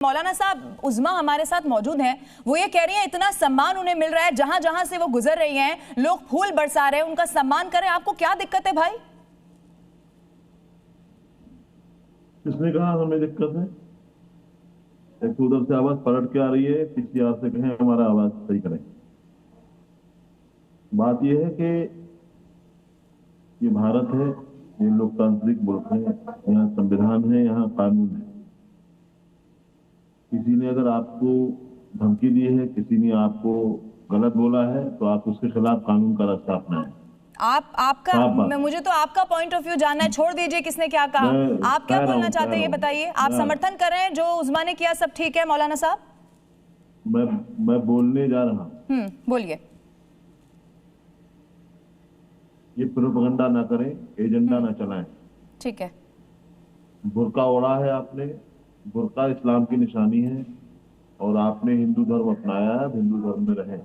मौलाना साहब उज़्मा हमारे साथ मौजूद हैं। वो ये कह रही हैं इतना सम्मान उन्हें मिल रहा है, जहां जहां से वो गुजर रही हैं लोग फूल बरसा रहे हैं, उनका सम्मान कर रहे हैं। आपको क्या दिक्कत है भाई? किसने कहा हमें दिक्कत है? एक तो उधर से आवाज पलट के आ रही है, किसी और से कहें हमारा आवाज सही करें। बात यह है कि ये भारत है, ये लोकतांत्रिक मुल्क है, यहाँ संविधान है, यहाँ कानून है। किसी ने अगर आपको धमकी दी है, किसी ने आपको गलत बोला है, तो आप उसके खिलाफ कानून का रास्ता अपनाएं। आपका मुझे तो आपका पॉइंट ऑफ व्यू जानना है। छोड़ दीजिए किसने क्या कहा, आप क्या बोलना चाहते हैं ये बताइए। आप समर्थन कर रहे हैं जो उज़्मा ने किया, सब ठीक है मौलाना साहब? मैं बोलने जा रहा हूँ। बोलिए। ये प्रोपेगेंडा ना करें, एजेंडा ना चलाएं। ठीक है। बुर्का ओढ़ा है आपने, बुर्का इस्लाम की निशानी है, और आपने हिंदू धर्म अपनाया है, हिंदू धर्म में रहें।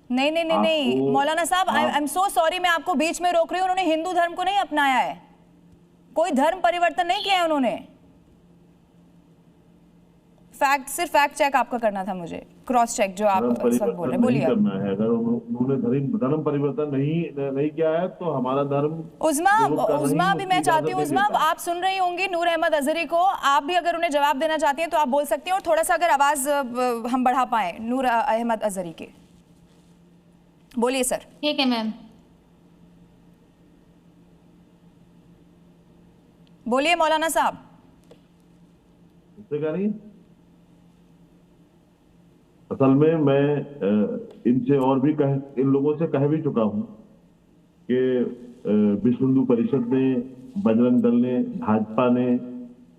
नहीं मौलाना साहब, आई एम सो सॉरी, मैं आपको बीच में रोक रही हूँ। उन्होंने हिंदू धर्म को नहीं अपनाया है, कोई धर्म परिवर्तन नहीं किया है उन्होंने। सिर्फ फैक्ट चेक आपका करना था मुझे, क्रॉस चेक जो आप इस वक्त बोल रहे हैं। बोलिए। अगर उन्होंने धर्म परिवर्तन नहीं किया है तो हमारा धर्म उज़्मा भी मैं चाहती हूँ, उज़्मा आप सुन रही होंगी नूर अहमद अजहरी को, आप भी अगर उन्हें जवाब देना चाहती हैं तो आप बोल सकती हैं, और थोड़ा सा अगर आवाज हम बढ़ा पाए नूर अहमद अजहरी की। बोलिए सर। ठीक है मैम। बोलिए मौलाना साहब। असल में मैं इनसे और भी इन लोगों से कह भी चुका हूं कि विश्व हिंदू परिषद ने, बजरंग दल ने, भाजपा ने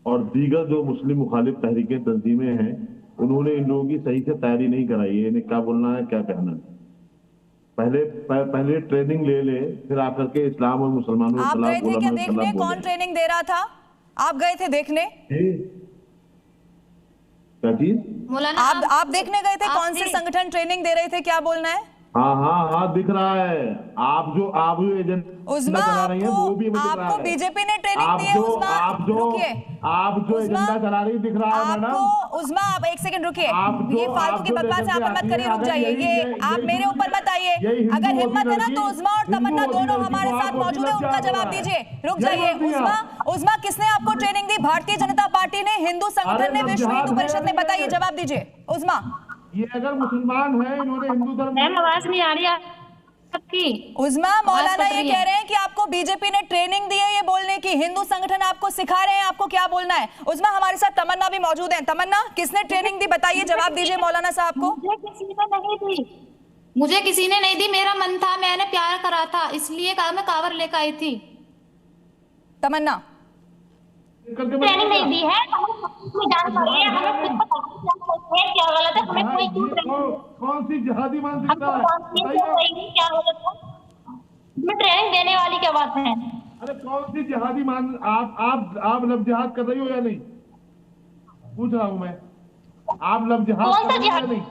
और दीगर जो मुस्लिम मुखालिफ तहरीकें तंजीमें हैं, उन्होंने इन लोगों की सही से तैयारी नहीं कराई है। इन्हें क्या बोलना है, क्या कहना है। पहले ट्रेनिंग ले, फिर आकर के इस्लाम और मुसलमानों के खिलाफ बोला। क्या देखने कौन ट्रेनिंग दे रहा था? आप गए थे देखने? क्या चीज? आप देखने गए थे? कौन से संगठन ट्रेनिंग दे रहे थे? क्या बोलना है? हाँ दिख रहा है। आप जो उज़्मा आपको बीजेपी ने ट्रेनिंग दी है। उज़्मा रुकिए, आप जो एजेंडा चला रही दिख रहा है मैडम। उज़्मा आप एक सेकंड रुकिए, ये फालतू की बकवास यहाँ पर मत करिए, रुक जाइए। ये आप मेरे ऊपर मत आइए। अगर हिम्मत है ना तो उज़्मा और तमन्ना दोनों हमारे साथ मौजूद है, उनका जवाब दीजिए। रुक जाइए। उज़्मा किसने आपको ट्रेनिंग दी? भारतीय जनता पार्टी ने, हिंदू संगठन ने, विश्व हिंदू परिषद ने? बताइए, जवाब दीजिए उज़्मा। ये अगर मुसलमान है, इन्होंने हिंदू धर्म। मैम आवाज नहीं आ रही आपकी। उज़्मा मौलाना ये कह रहे हैं कि आपको बीजेपी ने ट्रेनिंग दी है ये बोलने की, हिंदू संगठन आपको सिखा रहे हैं आपको क्या बोलना है। उज़्मा हमारे साथ तमन्ना भी मौजूद है। तमन्ना किसने ट्रेनिंग दी? बताइए, जवाब दीजिए मौलाना साहब को। मुझे किसी ने नहीं दी, मेरा मन था, मैंने प्यार करा था, इसलिए मैं कावर लेकर आई थी। तमन्ना ट्रेनिंग नहीं दी है, जानकारी है, हमें क्या गलत है, हमें कोई कौन सी जिहादी मानसिकता है? क्या गलत है? मैं ट्रेनिंग देने वाली क्या बात है? अरे कौन सी जिहादी आप लफ्ज़ जिहाद कर रही हो या नहीं? पूछ रहा हूँ मैं, आप लफ्ज़ जिहाद कर रही हो या नहीं?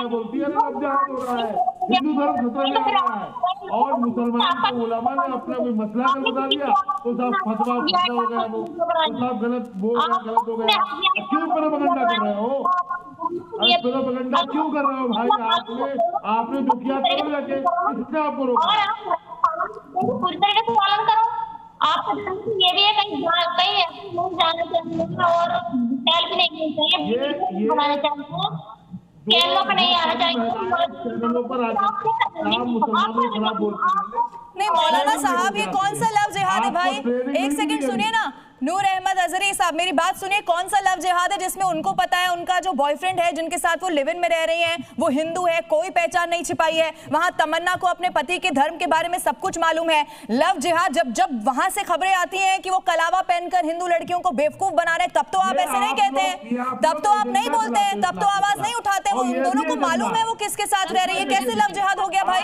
बोलती है लफ्ज़ जिहाद हो रहा है, हिंदू धर्म खतरे में आ रहा है, और मुसलमान उलमा ने अपना कोई मसला कर बता दिया तो सब फतवा हो गया, वो सब गलत बोल रहे, गलत हो गया। क्यों प्रोपेगेंडा कर रहे हो? प्रोपेगेंडा क्यों कर रहे हो भाई? आपने जो किया करो जाके, किसने आपको रोका? पूरी तरीके से पालन करो। आपको ये भी है कहीं जाना चाहिए और सेल्फ नहीं चाहिए, बनाना चाहिए, चैनलों पर नहीं आना चाहिए। नहीं मौलाना साहब, ये कौन सा लफ्ज़ जिहाद है भाई? एक सेकंड सुनिए ना नूर अहमद अजहरी साहब, मेरी बात सुनिए। कौन सा लफ्ज़ जिहाद है जिसमें उनको पता है उनका जो बॉयफ्रेंड है, जिनके साथ वो लिव इन में रह रही हैं, वो हिंदू है, कोई पहचान नहीं छिपाई है। वहां तमन्ना को अपने पति के धर्म के बारे में सब कुछ मालूम है। लफ्ज़ जिहाद जब वहां से खबरें आती हैं कि वो कलावा पहनकर हिंदू लड़कियों को बेवकूफ बना रहे, तब तो आप ऐसे नहीं कहते हैं, तब तो आप नहीं बोलते हैं, तब तो आवाज नहीं उठाते। वो उन दोनों को मालूम है वो किसके साथ रह रही है। कैसे लफ्ज़ जिहाद हो गया भाई?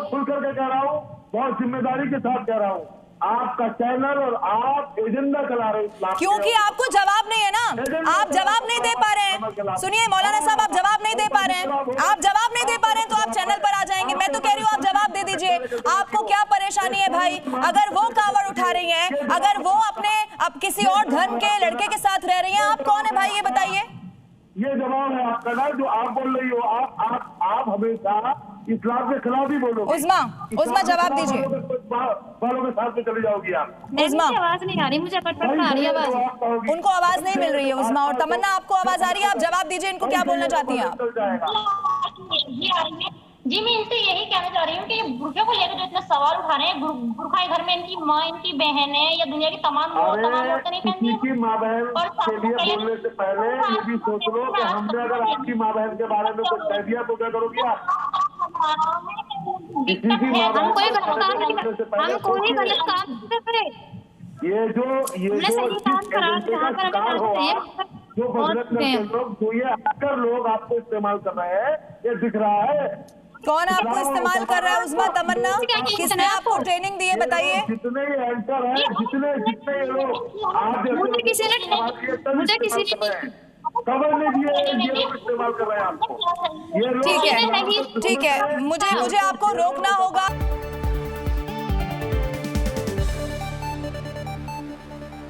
खुल करके कह रहा हूँ, बहुत जिम्मेदारी के साथ कह रहा हूँ। आपका चैनल और आप एजेंडा चला रहे हैं। क्योंकि आपको जवाब नहीं है ना, आप जवाब नहीं दे पा रहे हैं। सुनिए मौलाना साहब, आप जवाब नहीं दे पा रहे हैं, आप जवाब नहीं दे पा रहे हैं तो आप चैनल पर आ जाएंगे। मैं तो कह रही हूँ आप जवाब दे दीजिए, आपको क्या परेशानी है भाई? अगर वो कावड़ उठा रही हैं, अगर वो अपने अब किसी और धर्म के लड़के के साथ रह रही हैं, आप कौन है भाई ये बताइए? ये जवाब है आपका ना, जो आप बोल रही हो। आप हमेशा इस्लाम के खिलाफ ही बोलो। उस्मा जवाब दीजिए। वालों के साथ में चली जाओगी आप। उस्मा आवाज नहीं आ रही मुझे, कट कट आ रही है आवाज। उनको आवाज नहीं मिल रही है। उस्मा और तमन्ना आपको आवाज आ रही है, आप जवाब दीजिए, इनको क्या बोलना चाहती हैं आप? जी आ रही है जी। मैं इनसे यही कहना चाह रही हूँ कि बुर्के को लेकर जो इतने सवाल उठा रहे हैं, बुर्का घर में इनकी माँ, इनकी बहन है या दुनिया की तमाम औरतें नहीं पहनती। किसी माँ बहन के लिए बोलने से पहले ये भी सोच लो कि हमने अगर आपकी माँ बहन के बारे में कुछ कह दिया तो क्या करोगी आप? हम कोई गलत काम नहीं करे। ये जो जो बजरत करते लोग, जो ये अक्सर लोग आपको इस्तेमाल कर रहे हैं, ये दिख रहा है। कौन आपको इस्तेमाल कर रहा है? उस्मा, तमन्ना, किसने आपको ट्रेनिंग दी है बताइए? जितने ये एंकर हैं, जितने ये लोग आज मुझे किसी ने खबर नहीं दिए, ये लोग इस्तेमाल कर रहे हैं आपको। ये लोग ठीक है, मुझे आपको रोकना होगा।